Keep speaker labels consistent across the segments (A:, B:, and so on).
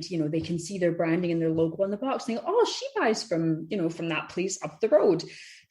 A: they can see their branding and their logo on the box and think, oh, she buys from that place up the road.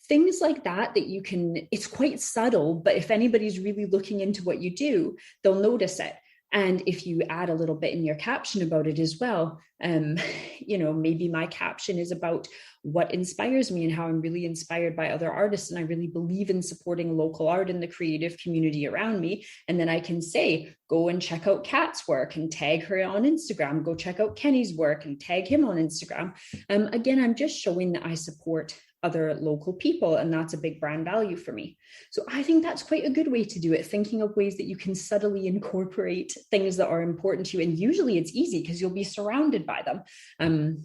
A: Things like that you can, it's quite subtle, but if anybody's really looking into what you do, they'll notice it. And if you add a little bit in your caption about it as well, maybe my caption is about what inspires me and how I'm really inspired by other artists. And I really believe in supporting local art and the creative community around me. And then I can say, go and check out Kat's work and tag her on Instagram. Go check out Kenny's work and tag him on Instagram. Again, I'm just showing that I support other local people, and that's a big brand value for me. So I think that's quite a good way to do it, thinking of ways that you can subtly incorporate things that are important to you. And usually it's easy because you'll be surrounded by them,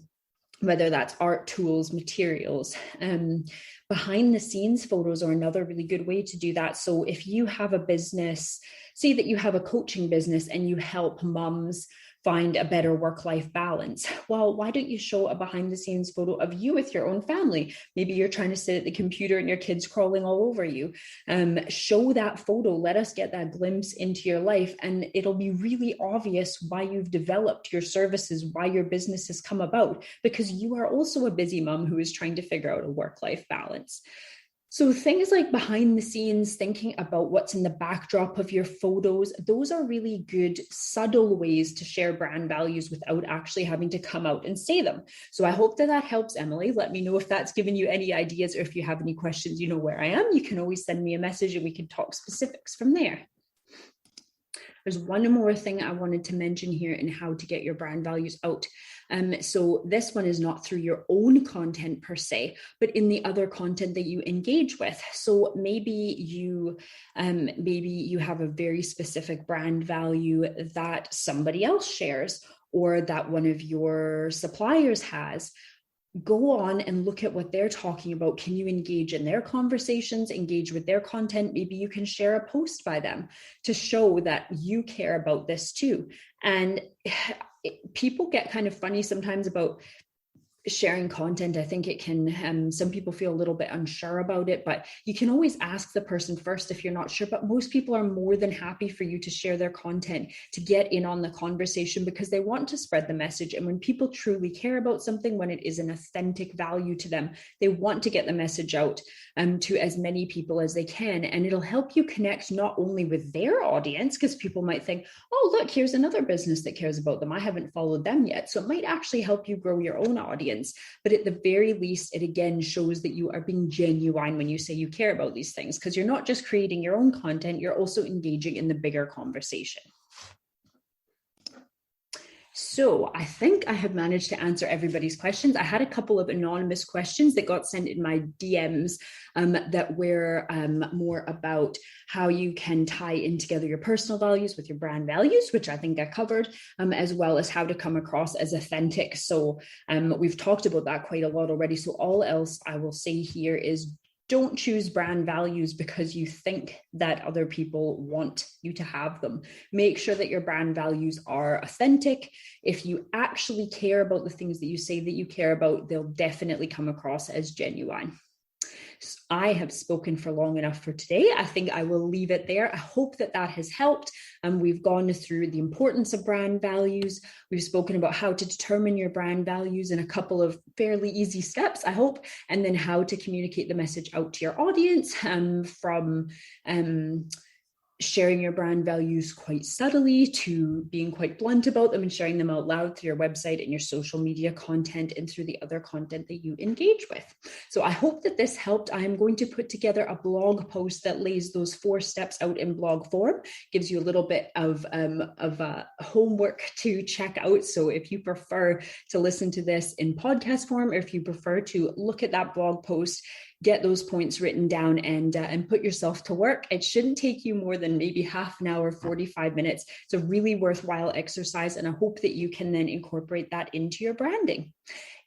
A: whether that's art, tools, materials. Behind the scenes photos are another really good way to do that. So if you have a business, say that you have a coaching business and you help mums find a better work-life balance. Well, why don't you show a behind-the-scenes photo of you with your own family? Maybe you're trying to sit at the computer and your kids crawling all over you. Show that photo. Let us get that glimpse into your life, and it'll be really obvious why you've developed your services, why your business has come about, because you are also a busy mom who is trying to figure out a work-life balance. So things like behind the scenes, thinking about what's in the backdrop of your photos, those are really good, subtle ways to share brand values without actually having to come out and say them. So I hope that helps, Emily. Let me know if that's given you any ideas, or if you have any questions, you know where I am. You can always send me a message and we can talk specifics from there. There's one more thing I wanted to mention here in how to get your brand values out. So this one is not through your own content per se, but in the other content that you engage with. So maybe you have a very specific brand value that somebody else shares, or that one of your suppliers has. Go on and look at what they're talking about. Can you engage in their conversations, engage with their content? Maybe you can share a post by them to show that you care about this too. And people get kind of funny sometimes about sharing content. I think it can, some people feel a little bit unsure about it, but you can always ask the person first if you're not sure. But most people are more than happy for you to share their content, to get in on the conversation, because they want to spread the message. And when people truly care about something, when it is an authentic value to them, they want to get the message out to as many people as they can. And it'll help you connect not only with their audience, because people might think, oh, look, here's another business that cares about them. I haven't followed them yet. So it might actually help you grow your own audience. But at the very least, it again shows that you are being genuine when you say you care about these things, because you're not just creating your own content, you're also engaging in the bigger conversation. So I think I have managed to answer everybody's questions. I had a couple of anonymous questions that got sent in my DMs that were more about how you can tie in together your personal values with your brand values, which I think I covered, as well as how to come across as authentic. So we've talked about that quite a lot already. So all else I will say here is, don't choose brand values because you think that other people want you to have them. Make sure that your brand values are authentic. If you actually care about the things that you say that you care about, they'll definitely come across as genuine. I have spoken for long enough for today. I think I will leave it there. I hope that has helped. We've gone through the importance of brand values. We've spoken about how to determine your brand values in a couple of fairly easy steps, I hope, and then how to communicate the message out to your audience, from sharing your brand values quite subtly to being quite blunt about them and sharing them out loud through your website and your social media content and through the other content that you engage with. So I hope that this helped. I am going to put together a blog post that lays those 4 steps out in blog form, gives you a little bit of homework to check out. So if you prefer to listen to this in podcast form, or if you prefer to look at that blog post, get those points written down and put yourself to work. It shouldn't take you more than maybe half an hour, 45 minutes. It's a really worthwhile exercise, and I hope that you can then incorporate that into your branding.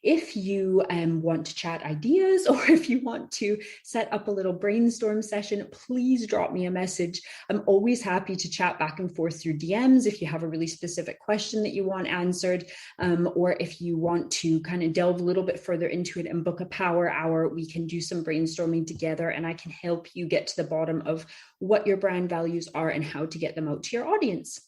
A: If you want to chat ideas, or if you want to set up a little brainstorm session, please drop me a message. I'm always happy to chat back and forth through DMs if you have a really specific question that you want answered, or if you want to kind of delve a little bit further into it and book a power hour, we can do some brainstorming together, and I can help you get to the bottom of what your brand values are and how to get them out to your audience.